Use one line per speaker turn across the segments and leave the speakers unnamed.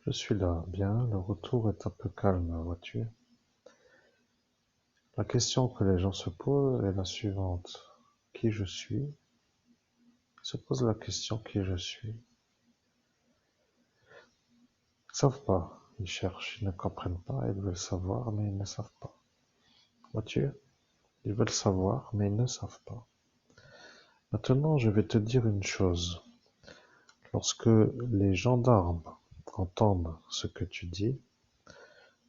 Je suis là, bien, le retour est un peu calme, vois-tu. La question que les gens se posent est la suivante. Qui je suis? Ils se posent la question qui je suis. Ils ne savent pas. Ils cherchent, ils ne comprennent pas, ils veulent savoir, mais ils ne savent pas. Vois-tu? Ils veulent savoir, mais ils ne savent pas. Maintenant, je vais te dire une chose. Lorsque les gendarmes entendent ce que tu dis,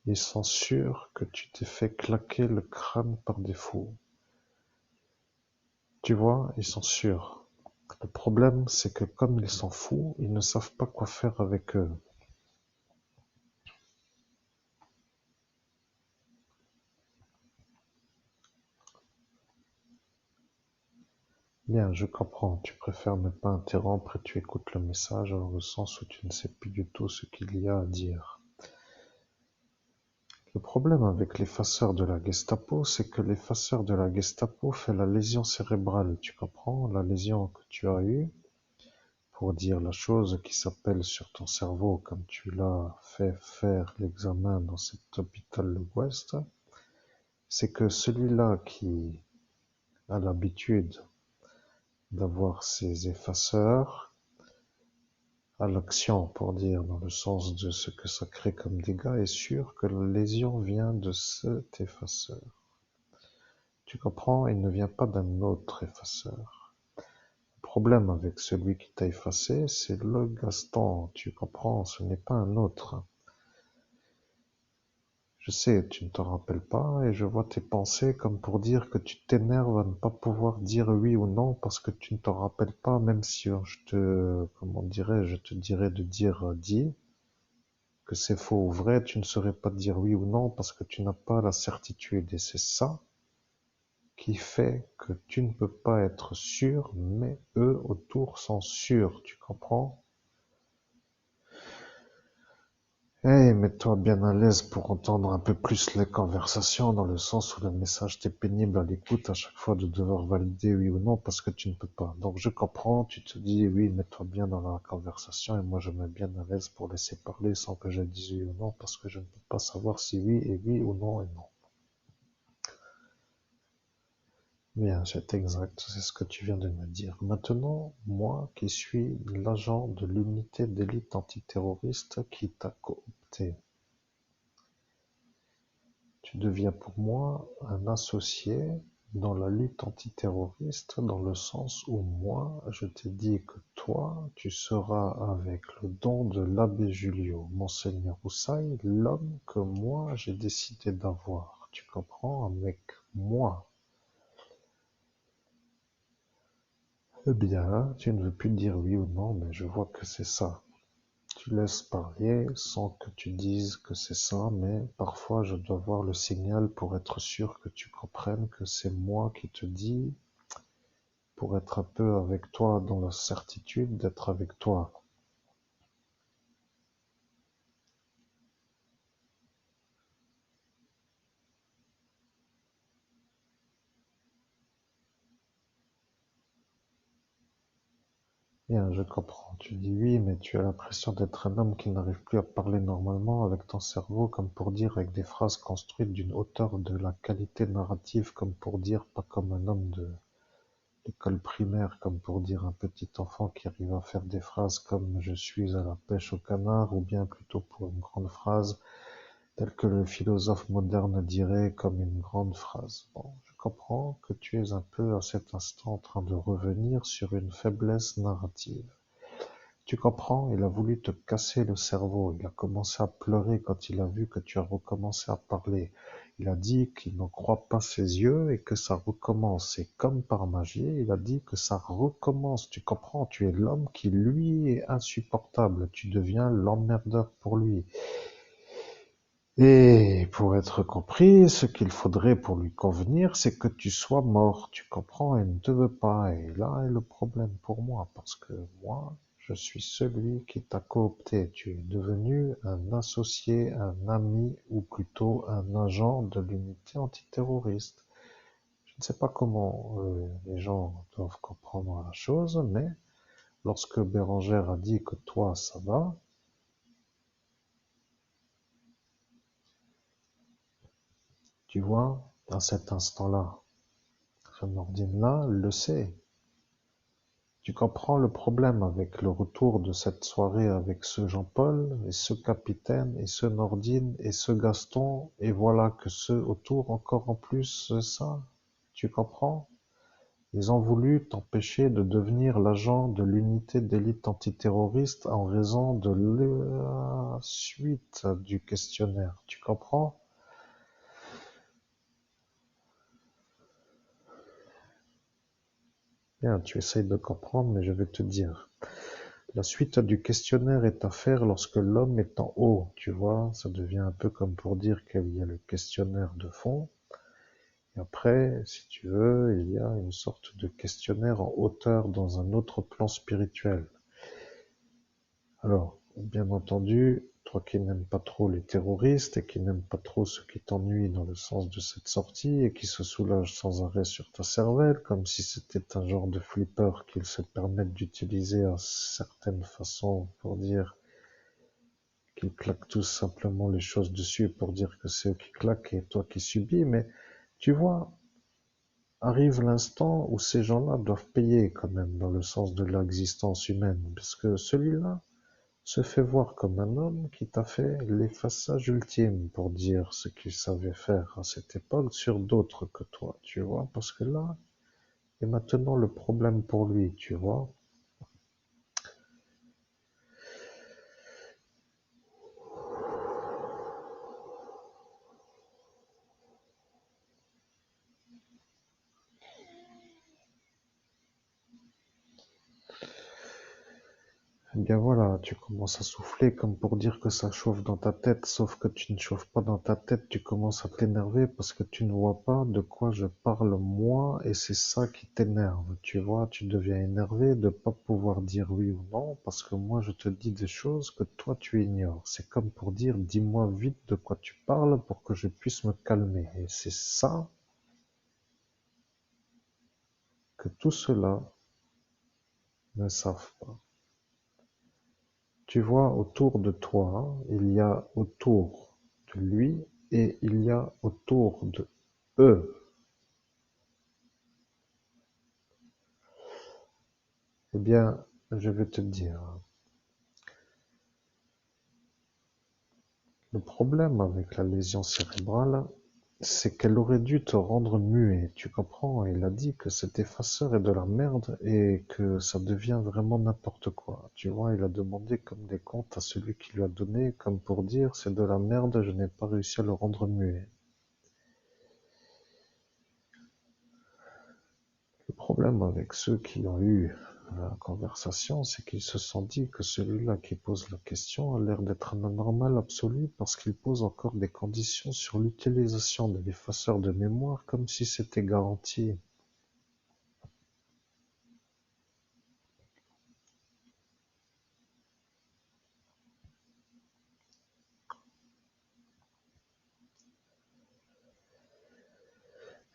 ils sont sûrs que tu t'es fait claquer le crâne par des fous. Tu vois, ils sont sûrs. Le problème, c'est que comme ils sont fous, ils ne savent pas quoi faire avec eux. Bien, je comprends, tu préfères ne pas interrompre et tu écoutes le message dans le sens où tu ne sais plus du tout ce qu'il y a à dire. Le problème avec l'effaceur de la Gestapo, c'est que l'effaceur de la Gestapo fait la lésion cérébrale, tu comprends? La lésion que tu as eue, pour dire la chose qui s'appelle sur ton cerveau, comme tu l'as fait faire l'examen dans cet hôpital de l'Ouest, c'est que celui-là qui a l'habitude d'avoir ces effaceurs à l'action, pour dire dans le sens de ce que ça crée comme dégâts, est sûr que la lésion vient de cet effaceur. Tu comprends? Il ne vient pas d'un autre effaceur. Le problème avec celui qui t'a effacé, c'est le Gaston. Tu comprends? Ce n'est pas un autre. Je sais, tu ne t'en rappelles pas, et je vois tes pensées comme pour dire que tu t'énerves à ne pas pouvoir dire oui ou non parce que tu ne t'en rappelles pas, même si comment dirais-je, je te dirais de dire dis, que c'est faux ou vrai, tu ne saurais pas dire oui ou non parce que tu n'as pas la certitude, et c'est ça qui fait que tu ne peux pas être sûr, mais eux autour sont sûrs, tu comprends? Hey, mets-toi bien à l'aise pour entendre un peu plus les conversations, dans le sens où le message t'est pénible à l'écoute à chaque fois de devoir valider oui ou non parce que tu ne peux pas. Donc je comprends, tu te dis oui, mets-toi bien dans la conversation et moi je me mets bien à l'aise pour laisser parler sans que je dise oui ou non parce que je ne peux pas savoir si oui est oui ou non est non. Bien, c'est exact, c'est ce que tu viens de me dire. Maintenant, moi qui suis l'agent de l'unité d'élite antiterroriste qui t'a coopté, tu deviens pour moi un associé dans la lutte antiterroriste dans le sens où moi, je t'ai dit que toi, tu seras avec le don de l'abbé Julio, Monseigneur Houssaye, l'homme que moi j'ai décidé d'avoir. Tu comprends? Avec moi. Eh bien, tu ne veux plus dire oui ou non, mais je vois que c'est ça. Tu laisses parler sans que tu dises que c'est ça, mais parfois je dois voir le signal pour être sûr que tu comprennes que c'est moi qui te dis, pour être un peu avec toi dans la certitude d'être avec toi. Bien, je comprends. Tu dis oui, mais tu as l'impression d'être un homme qui n'arrive plus à parler normalement avec ton cerveau, comme pour dire avec des phrases construites d'une hauteur de la qualité narrative, comme pour dire pas comme un homme de l'école primaire, comme pour dire un petit enfant qui arrive à faire des phrases comme je suis à la pêche au canard, ou bien plutôt pour une grande phrase telle que le philosophe moderne dirait comme une grande phrase. Bon, je comprends que tu es un peu à cet instant en train de revenir sur une faiblesse narrative. Tu comprends, il a voulu te casser le cerveau. Il a commencé à pleurer quand il a vu que tu as recommencé à parler. Il a dit qu'il n'en croit pas ses yeux et que ça recommence. Et comme par magie, il a dit que ça recommence. Tu comprends, tu es l'homme qui, lui, est insupportable. Tu deviens l'emmerdeur pour lui. Et pour être compris, ce qu'il faudrait pour lui convenir, c'est que tu sois mort. Tu comprends, il ne te veut pas. Et là est le problème pour moi, parce que moi, je suis celui qui t'a coopté. Tu es devenu un associé, un ami, ou plutôt un agent de l'unité antiterroriste. Je ne sais pas comment les gens doivent comprendre la chose, mais lorsque Bérengère a dit que toi, ça va, Tu vois, à cet instant-là, ce Nordine-là le sait. Tu comprends le problème avec le retour de cette soirée avec ce Jean-Paul, et ce capitaine, et ce Nordine, et ce Gaston, et voilà que ceux autour encore en plus ça. Tu comprends? Ils ont voulu t'empêcher de devenir l'agent de l'unité d'élite antiterroriste en raison de la suite du questionnaire. Tu comprends? Bien, tu essayes de comprendre, mais je vais te dire. La suite du questionnaire est à faire lorsque l'homme est en haut, tu vois, ça devient un peu comme pour dire qu'il y a le questionnaire de fond, et après, si tu veux, il y a une sorte de questionnaire en hauteur dans un autre plan spirituel. Alors, bien entendu, toi qui n'aimes pas trop les terroristes et qui n'aimes pas trop ce qui t'ennuie dans le sens de cette sortie et qui se soulage sans arrêt sur ta cervelle, comme si c'était un genre de flipper qu'ils se permettent d'utiliser à certaines façons pour dire qu'ils claquent tous simplement les choses dessus pour dire que c'est eux qui claquent et toi qui subis, mais tu vois, arrive l'instant où ces gens-là doivent payer quand même dans le sens de leur existence humaine, parce que celui-là se fait voir comme un homme qui t'a fait l'effaçage ultime pour dire ce qu'il savait faire à cette époque sur d'autres que toi, tu vois, parce que là est maintenant le problème pour lui, tu vois. Eh bien voilà, tu commences à souffler comme pour dire que ça chauffe dans ta tête, sauf que tu ne chauffes pas dans ta tête, tu commences à t'énerver parce que tu ne vois pas de quoi je parle moi et c'est ça qui t'énerve, tu vois, tu deviens énervé de pas pouvoir dire oui ou non parce que moi je te dis des choses que toi tu ignores. C'est comme pour dire dis-moi vite de quoi tu parles pour que je puisse me calmer et c'est ça que tout cela ne savent pas. Tu vois, autour de toi, il y a autour de lui et il y a autour de eux. Eh bien, je vais te dire, le problème avec la lésion cérébrale, c'est qu'elle aurait dû te rendre muet, tu comprends? Il a dit que cet effaceur est de la merde et que ça devient vraiment n'importe quoi. Tu vois, il a demandé comme des comptes à celui qui lui a donné, comme pour dire c'est de la merde, je n'ai pas réussi à le rendre muet. Le problème avec ceux qui ont eu la conversation, c'est qu'ils se sont dit que celui-là qui pose la question a l'air d'être un anormal absolu parce qu'il pose encore des conditions sur l'utilisation de l'effaceur de mémoire comme si c'était garanti.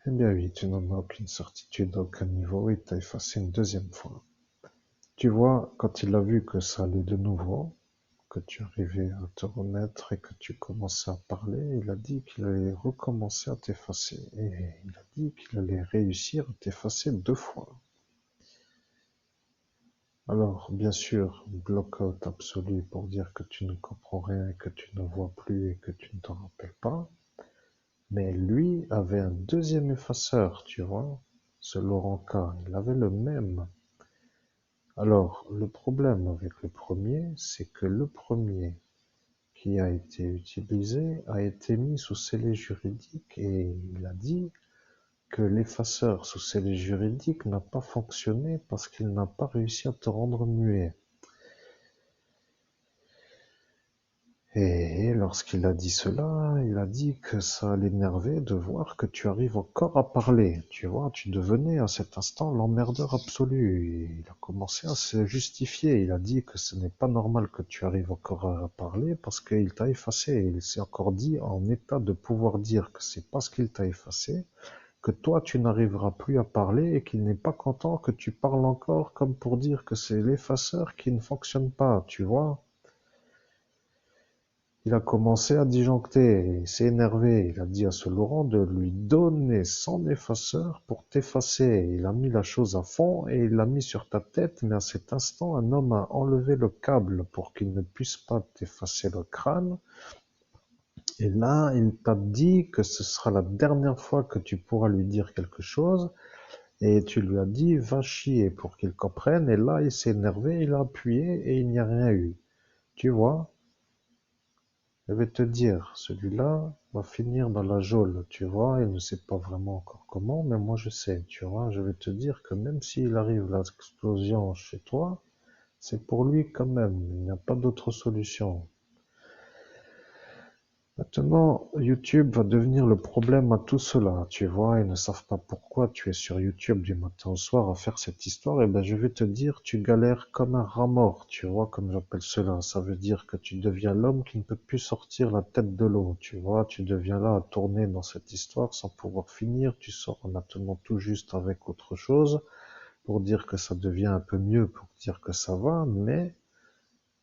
Eh bien oui, tu n'en as aucune certitude à aucun niveau et t'as effacé une deuxième fois. Tu vois, quand il a vu que ça allait de nouveau, que tu arrivais à te remettre et que tu commençais à parler, il a dit qu'il allait recommencer à t'effacer. Et il a dit qu'il allait réussir à t'effacer 2 fois. Alors, bien sûr, block-out absolu pour dire que tu ne comprends rien, que tu ne vois plus et que tu ne t'en rappelles pas. Mais lui avait un deuxième effaceur, tu vois. Ce Laurent K, il avait le même. Alors, le problème avec le premier, c'est que le premier qui a été utilisé a été mis sous scellé juridique et il a dit que l'effaceur sous scellé juridique n'a pas fonctionné parce qu'il n'a pas réussi à te rendre muet. Et lorsqu'il a dit cela, il a dit que ça l'énervait de voir que tu arrives encore à parler. Tu vois, tu devenais à cet instant l'emmerdeur absolu. Et il a commencé à se justifier. Il a dit que ce n'est pas normal que tu arrives encore à parler parce qu'il t'a effacé. Il s'est encore dit en état de pouvoir dire que c'est parce qu'il t'a effacé que toi tu n'arriveras plus à parler et qu'il n'est pas content que tu parles encore comme pour dire que c'est l'effaceur qui ne fonctionne pas, tu vois. Il a commencé à disjoncter, il s'est énervé, il a dit à ce Laurent de lui donner son effaceur pour t'effacer. Il a mis la chose à fond et il l'a mis sur ta tête, mais à cet instant, un homme a enlevé le câble pour qu'il ne puisse pas t'effacer le crâne. Et là, il t'a dit que ce sera la dernière fois que tu pourras lui dire quelque chose. Et tu lui as dit, va chier pour qu'il comprenne. Et là, il s'est énervé, il a appuyé et il n'y a rien eu. Tu vois? Je vais te dire, celui-là va finir dans la geôle, tu vois, il ne sait pas vraiment encore comment, mais moi je sais, tu vois, je vais te dire que même s'il arrive l'explosion chez toi, c'est pour lui quand même, il n'y a pas d'autre solution. Maintenant, YouTube va devenir le problème à tout cela, tu vois, ils ne savent pas pourquoi tu es sur YouTube du matin au soir à faire cette histoire, et ben je vais te dire, tu galères comme un rat mort, tu vois, comme j'appelle cela. Ça veut dire que tu deviens l'homme qui ne peut plus sortir la tête de l'eau, tu vois, tu deviens là à tourner dans cette histoire sans pouvoir finir, tu sors maintenant tout juste avec autre chose, pour dire que ça devient un peu mieux, pour dire que ça va, mais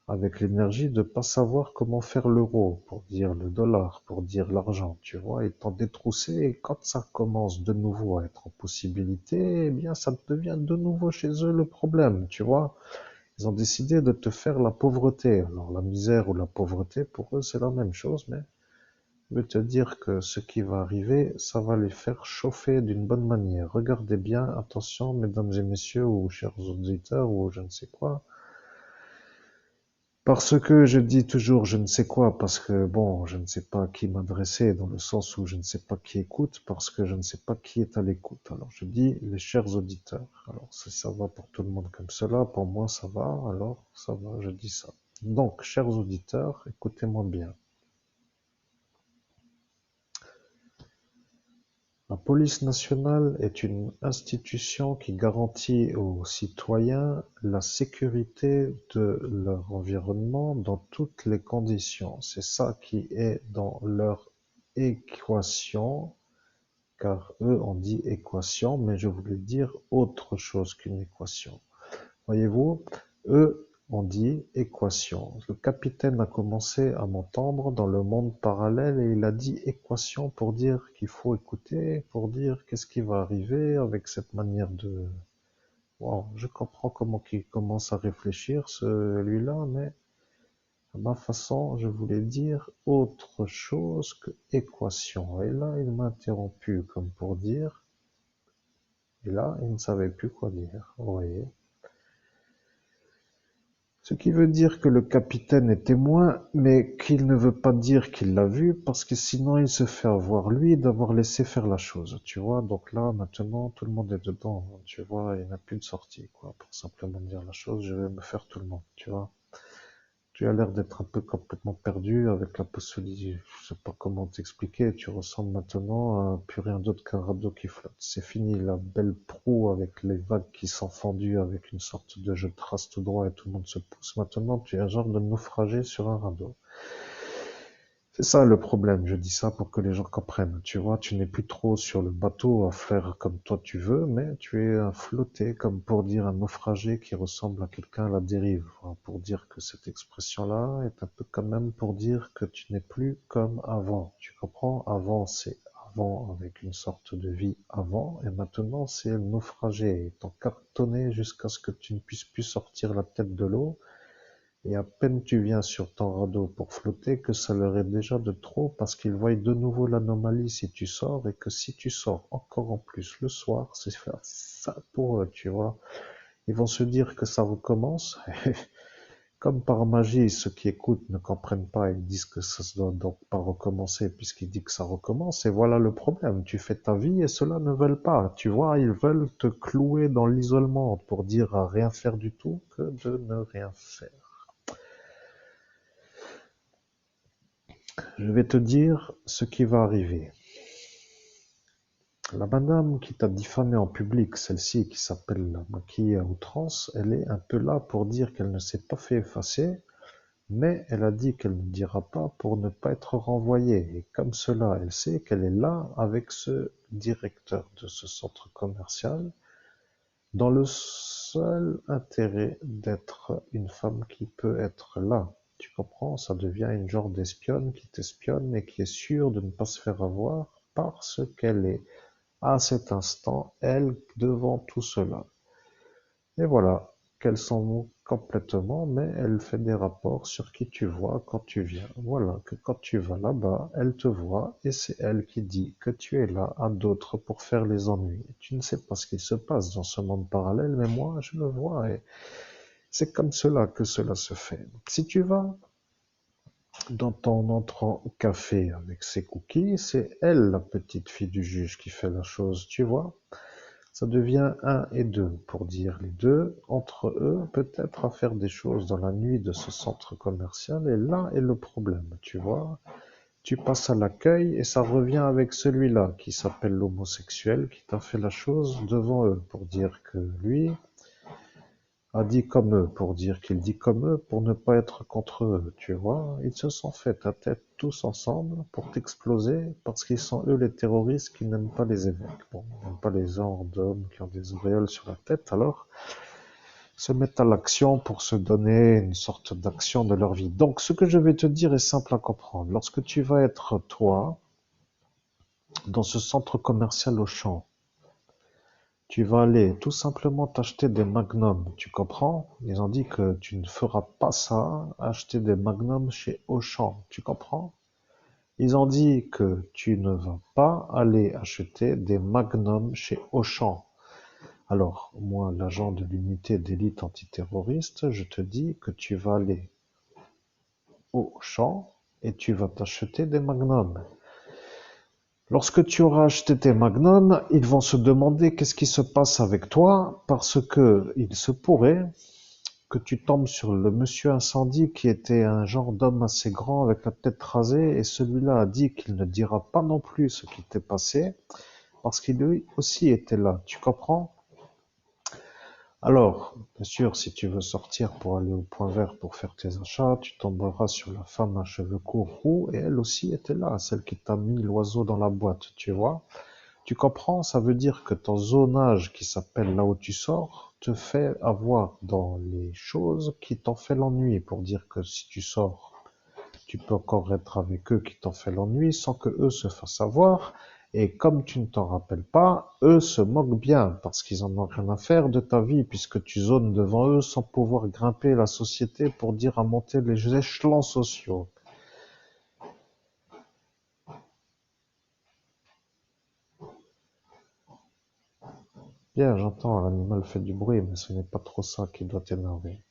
avec l'énergie de pas savoir comment faire l'euro, pour dire le dollar, pour dire l'argent, tu vois, étant détroussé, et quand ça commence de nouveau à être en possibilité, eh bien, ça devient de nouveau chez eux le problème, tu vois. Ils ont décidé de te faire la pauvreté. Alors, la misère ou la pauvreté, pour eux, c'est la même chose, mais je veux te dire que ce qui va arriver, ça va les faire chauffer d'une bonne manière. Regardez bien, attention, mesdames et messieurs, ou chers auditeurs, ou je ne sais quoi, parce que je dis toujours je ne sais quoi, parce que bon, je ne sais pas à qui m'adresser, dans le sens où je ne sais pas qui écoute, parce que je ne sais pas qui est à l'écoute. Alors je dis les chers auditeurs. Alors si ça va pour tout le monde comme cela, pour moi ça va, alors ça va, je dis ça. Donc, chers auditeurs, écoutez-moi bien. La police nationale est une institution qui garantit aux citoyens la sécurité de leur environnement dans toutes les conditions. C'est ça qui est dans leur équation, car eux on dit équation, mais je voulais dire autre chose qu'une équation. Voyez-vous, eux on dit équation. Le capitaine a commencé à m'entendre dans le monde parallèle et il a dit équation pour dire qu'il faut écouter, pour dire qu'est-ce qui va arriver avec cette manière de... Wow, je comprends comment il commence à réfléchir, celui-là, mais à ma façon, je voulais dire autre chose que équation. Et là, il m'a interrompu comme pour dire, et là, il ne savait plus quoi dire. Vous voyez. Ce qui veut dire que le capitaine est témoin, mais qu'il ne veut pas dire qu'il l'a vu, parce que sinon il se fait avoir lui d'avoir laissé faire la chose, tu vois. Donc là, maintenant, tout le monde est dedans, tu vois, il n'y a plus de sortie, quoi. Pour simplement dire la chose, je vais me faire tout le monde, tu vois. Tu as l'air d'être un peu complètement perdu avec la possibilité, je sais pas comment t'expliquer, tu ressembles maintenant à plus rien d'autre qu'un radeau qui flotte. C'est fini la belle proue avec les vagues qui sont fendues avec une sorte de je trace tout droit et tout le monde se pousse. Maintenant, tu es un genre de naufragé sur un radeau. C'est ça le problème, je dis ça pour que les gens comprennent. Tu vois, tu n'es plus trop sur le bateau à faire comme toi tu veux, mais tu es un flotté, comme pour dire un naufragé qui ressemble à quelqu'un à la dérive. Voilà, pour dire que cette expression-là est un peu quand même pour dire que tu n'es plus comme avant. Tu comprends? Avant, c'est avant avec une sorte de vie avant, et maintenant c'est le naufragé, étant cartonné jusqu'à ce que tu ne puisses plus sortir la tête de l'eau. Et à peine tu viens sur ton radeau pour flotter que ça leur est déjà de trop parce qu'ils voient de nouveau l'anomalie si tu sors et que si tu sors encore en plus le soir, c'est ça pour eux, tu vois. Ils vont se dire que ça recommence. Comme par magie, ceux qui écoutent ne comprennent pas et disent que ça ne doit donc pas recommencer puisqu'il dit que ça recommence. Et voilà le problème. Tu fais ta vie et ceux-là ne veulent pas. Tu vois, ils veulent te clouer dans l'isolement pour dire à rien faire du tout que de ne rien faire. Je vais te dire ce qui va arriver. La madame qui t'a diffamé en public, celle-ci qui s'appelle la maquille à outrance, elle est un peu là pour dire qu'elle ne s'est pas fait effacer, mais elle a dit qu'elle ne dira pas pour ne pas être renvoyée. Et comme cela, elle sait qu'elle est là avec ce directeur de ce centre commercial, dans le seul intérêt d'être une femme qui peut être là. tu comprends? Ça devient une genre d'espionne qui t'espionne et qui est sûre de ne pas se faire avoir parce qu'elle est, à cet instant, elle, devant tout cela. Et voilà, qu'elle s'en moque complètement, mais elle fait des rapports sur qui tu vois quand tu viens. Voilà, que quand tu vas là-bas, elle te voit et c'est elle qui dit que tu es là à d'autres pour faire les ennuis. Tu ne sais pas ce qui se passe dans ce monde parallèle, mais moi, je le vois et c'est comme cela que cela se fait. Si tu vas dans ton entrant au café avec ses cookies, c'est elle, la petite fille du juge, qui fait la chose, tu vois. Ça devient un et deux, pour dire les deux, entre eux, peut-être à faire des choses dans la nuit de ce centre commercial, et là est le problème, tu vois. Tu passes à l'accueil et ça revient avec celui-là qui s'appelle l'homosexuel, qui t'a fait la chose devant eux, pour dire que lui a dit comme eux, pour dire qu'il dit comme eux, pour ne pas être contre eux, tu vois. Ils se sont fait ta tête tous ensemble pour t'exploser, parce qu'ils sont eux les terroristes qui n'aiment pas les évêques. Bon, ils n'aiment pas les gens d'hommes qui ont des auréoles sur la tête, alors se mettent à l'action pour se donner une sorte d'action de leur vie. Donc, ce que je vais te dire est simple à comprendre. Lorsque tu vas être, toi, dans ce centre commercial Auchan, tu vas aller tout simplement t'acheter des magnums, tu comprends? Ils ont dit que tu ne feras pas ça, acheter des magnums chez Auchan, tu comprends? Ils ont dit que tu ne vas pas aller acheter des magnums chez Auchan. Alors, moi, l'agent de l'unité d'élite antiterroriste, je te dis que tu vas aller au Auchan et tu vas t'acheter des magnums. Lorsque tu auras acheté tes magnums, ils vont se demander qu'est-ce qui se passe avec toi parce que il se pourrait que tu tombes sur le monsieur incendie qui était un genre d'homme assez grand avec la tête rasée et celui-là a dit qu'il ne dira pas non plus ce qui t'est passé parce qu'il lui aussi était là. Tu comprends? Alors, bien sûr, si tu veux sortir pour aller au point vert pour faire tes achats, tu tomberas sur la femme à cheveux courts roux et elle aussi était là, celle qui t'a mis l'oiseau dans la boîte, tu vois? Tu comprends? Ça veut dire que ton zonage qui s'appelle là où tu sors te fait avoir dans les choses qui t'ont fait l'ennui. Pour dire que si tu sors, tu peux encore être avec eux qui t'ont fait l'ennui sans que eux se fassent avoir. Et comme tu ne t'en rappelles pas, eux se moquent bien parce qu'ils en ont rien à faire de ta vie puisque tu zones devant eux sans pouvoir grimper la société pour dire à monter les échelons sociaux. Bien, j'entends, l'animal fait du bruit, mais ce n'est pas trop ça qui doit t'énerver.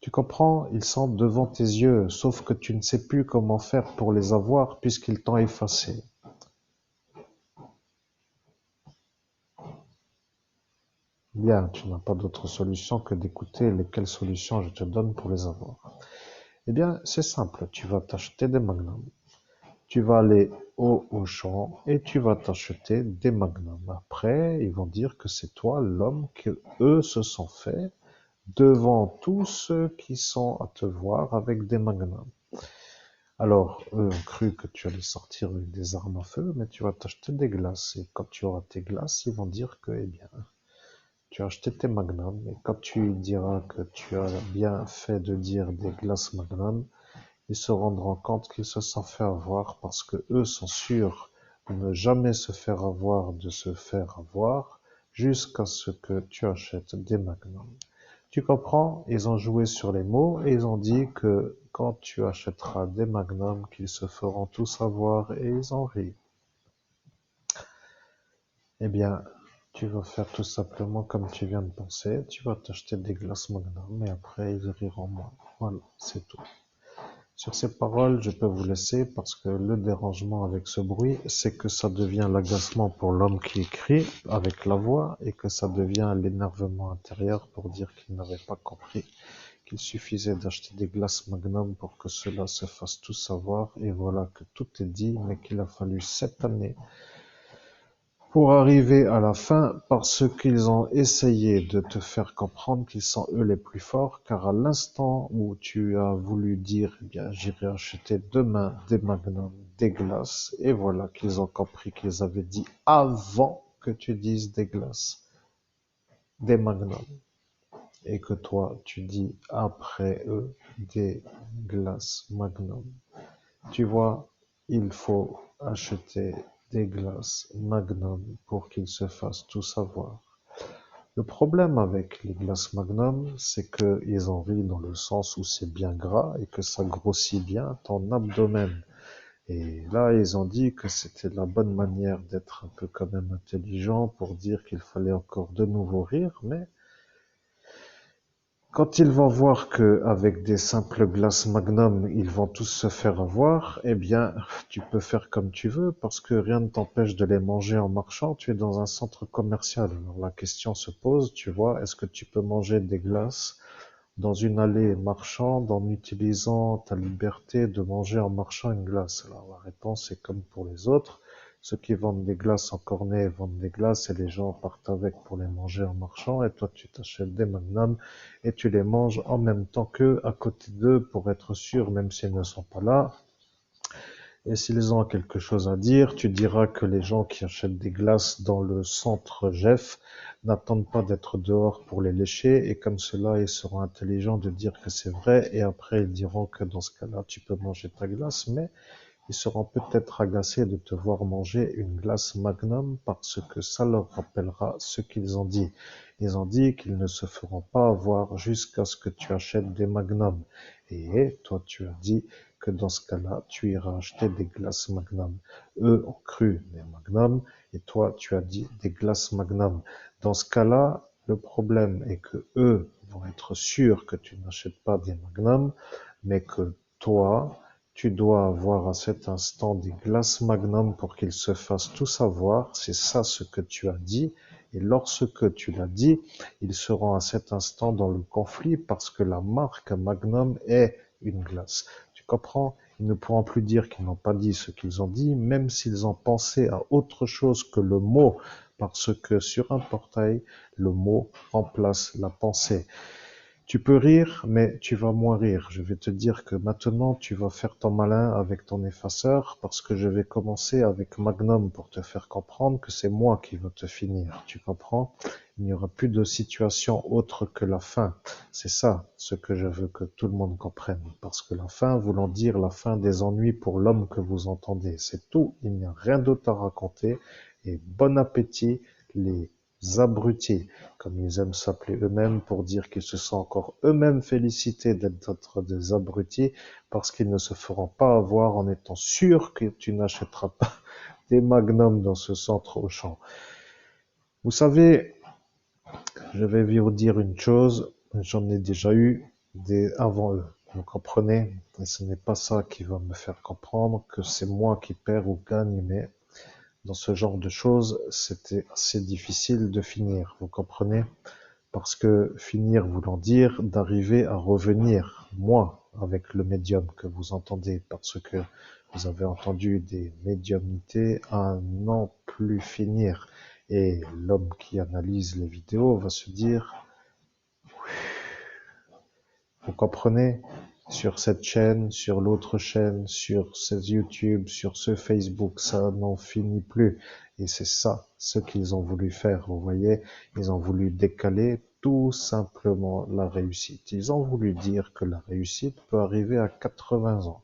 Tu comprends, ils sont devant tes yeux, sauf que tu ne sais plus comment faire pour les avoir puisqu'ils t'ont effacé. Bien, tu n'as pas d'autre solution que d'écouter lesquelles solutions je te donne pour les avoir. Eh bien, c'est simple, tu vas t'acheter des magnums. Tu vas aller au Auchan et tu vas t'acheter des magnums. Après, ils vont dire que c'est toi l'homme que eux se sont fait devant tous ceux qui sont à te voir avec des magnums. Alors, eux ont cru que tu allais sortir avec des armes à feu, mais tu vas t'acheter des glaces. Et quand tu auras tes glaces, ils vont dire que, eh bien, tu as acheté tes magnums. Et quand tu diras que tu as bien fait de dire des glaces magnum, ils se rendront compte qu'ils se sont fait avoir parce que eux sont sûrs de ne jamais se faire avoir, de se faire avoir, jusqu'à ce que tu achètes des magnums. Tu comprends? Ils ont joué sur les mots et ils ont dit que quand tu achèteras des magnums, qu'ils se feront tous avoir et ils ont ri. Eh bien, tu vas faire tout simplement comme tu viens de penser. Tu vas t'acheter des glaces magnum et après ils riront moins. Voilà, c'est tout. Sur ces paroles, je peux vous laisser parce que le dérangement avec ce bruit, c'est que ça devient l'agacement pour l'homme qui écrit avec la voix et que ça devient l'énervement intérieur pour dire qu'il n'avait pas compris qu'il suffisait d'acheter des glaces Magnum pour que cela se fasse tout savoir, et voilà que tout est dit, mais qu'il a fallu 7 années pour arriver à la fin parce qu'ils ont essayé de te faire comprendre qu'ils sont eux les plus forts, car à l'instant où tu as voulu dire, eh bien, j'irai acheter demain des Magnum, des glaces, et voilà qu'ils ont compris qu'ils avaient dit avant que tu dises des glaces, des Magnum. et que toi, tu dis après eux des glaces Magnum. Tu vois, il faut acheter des glaces Magnum pour qu'ils se fassent tout savoir. Le problème avec les glaces Magnum, c'est qu'ils en rient dans le sens où c'est bien gras et que ça grossit bien ton abdomen. Et là, ils ont dit que c'était la bonne manière d'être un peu quand même intelligent pour dire qu'il fallait encore de nouveau rire, mais quand ils vont voir que avec des simples glaces Magnum, ils vont tous se faire avoir, eh bien, tu peux faire comme tu veux parce que rien ne t'empêche de les manger en marchant. Tu es dans un centre commercial. Alors la question se pose, tu vois, est-ce que tu peux manger des glaces dans une allée marchande en utilisant ta liberté de manger en marchant une glace? Alors la réponse est comme pour les autres. Ceux qui vendent des glaces en cornet vendent des glaces et les gens partent avec pour les manger en marchant. Et toi, tu t'achètes des Magnum et tu les manges en même temps qu'eux, à côté d'eux, pour être sûr, même s'ils ne sont pas là. Et s'ils ont quelque chose à dire, tu diras que les gens qui achètent des glaces dans le centre Jeff n'attendent pas d'être dehors pour les lécher, et comme cela, ils seront intelligents de dire que c'est vrai, et après ils diront que dans ce cas-là, tu peux manger ta glace, mais ils seront peut-être agacés de te voir manger une glace Magnum parce que ça leur rappellera ce qu'ils ont dit. Ils ont dit qu'ils ne se feront pas avoir jusqu'à ce que tu achètes des Magnum. Et toi, tu as dit que dans ce cas-là, tu iras acheter des glaces Magnum. Eux ont cru des Magnum et toi, tu as dit des glaces Magnum. Dans ce cas-là, le problème est que eux vont être sûrs que tu n'achètes pas des Magnum, mais que toi, tu dois avoir à cet instant des glaces Magnum pour qu'ils se fassent tout savoir. C'est ça ce que tu as dit. Et lorsque tu l'as dit, ils seront à cet instant dans le conflit parce que la marque Magnum est une glace. Tu comprends? Ils ne pourront plus dire qu'ils n'ont pas dit ce qu'ils ont dit, même s'ils ont pensé à autre chose que le mot, parce que sur un portail, le mot remplace la pensée. Tu peux rire, mais tu vas moins rire. Je vais te dire que maintenant, tu vas faire ton malin avec ton effaceur parce que je vais commencer avec Magnum pour te faire comprendre que c'est moi qui vais te finir. Tu comprends? Il n'y aura plus de situation autre que la fin. C'est ça ce que je veux que tout le monde comprenne. Parce que la fin voulant dire la fin des ennuis pour l'homme que vous entendez. C'est tout. Il n'y a rien d'autre à raconter. Et bon appétit, les abrutis, comme ils aiment s'appeler eux-mêmes, pour dire qu'ils se sont encore eux-mêmes félicités d'être des abrutis, parce qu'ils ne se feront pas avoir en étant sûrs que tu n'achèteras pas des magnums dans ce centre Auchan. Vous savez, je vais vous dire une chose, j'en ai déjà eu des avant eux. Vous comprenez? Et ce n'est pas ça qui va me faire comprendre que c'est moi qui perds ou gagne, mais dans ce genre de choses, c'était assez difficile de finir. Vous comprenez? Parce que finir voulant dire d'arriver à revenir, moi, avec le médium que vous entendez, parce que vous avez entendu des médiumnités à n'en plus finir. Et l'homme qui analyse les vidéos va se dire, vous comprenez, sur cette chaîne, sur l'autre chaîne, sur ce YouTube, sur ce Facebook, ça n'en finit plus. Et c'est ça, ce qu'ils ont voulu faire, vous voyez. Ils ont voulu décaler tout simplement la réussite. Ils ont voulu dire que la réussite peut arriver à 80 ans.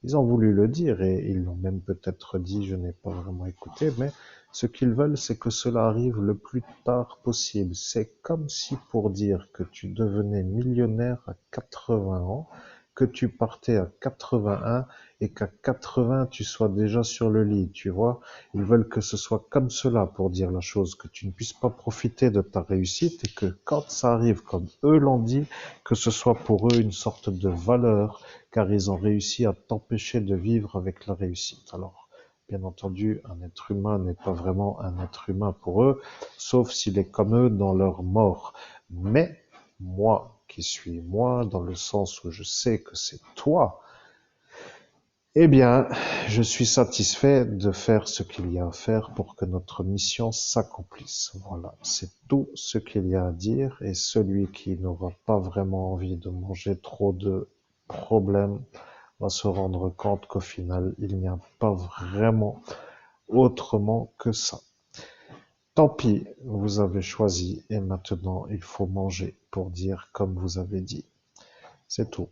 Ils ont voulu le dire et ils l'ont même peut-être dit, je n'ai pas vraiment écouté, mais ce qu'ils veulent, c'est que cela arrive le plus tard possible. C'est comme si pour dire que tu devenais millionnaire à 80 ans, que tu partais à 81 et qu'à 80 tu sois déjà sur le lit, tu vois. Ils veulent que ce soit comme cela pour dire la chose, que tu ne puisses pas profiter de ta réussite et que quand ça arrive comme eux l'ont dit, que ce soit pour eux une sorte de valeur car ils ont réussi à t'empêcher de vivre avec la réussite. Alors, bien entendu, un être humain n'est pas vraiment un être humain pour eux, sauf s'il est comme eux dans leur mort. Mais moi, qui suis moi, dans le sens où je sais que c'est toi, eh bien, je suis satisfait de faire ce qu'il y a à faire pour que notre mission s'accomplisse. Voilà, c'est tout ce qu'il y a à dire et celui qui n'aura pas vraiment envie de manger trop de problèmes va se rendre compte qu'au final, il n'y a pas vraiment autrement que ça. Tant pis, vous avez choisi, et maintenant il faut manger pour dire comme vous avez dit. C'est tout.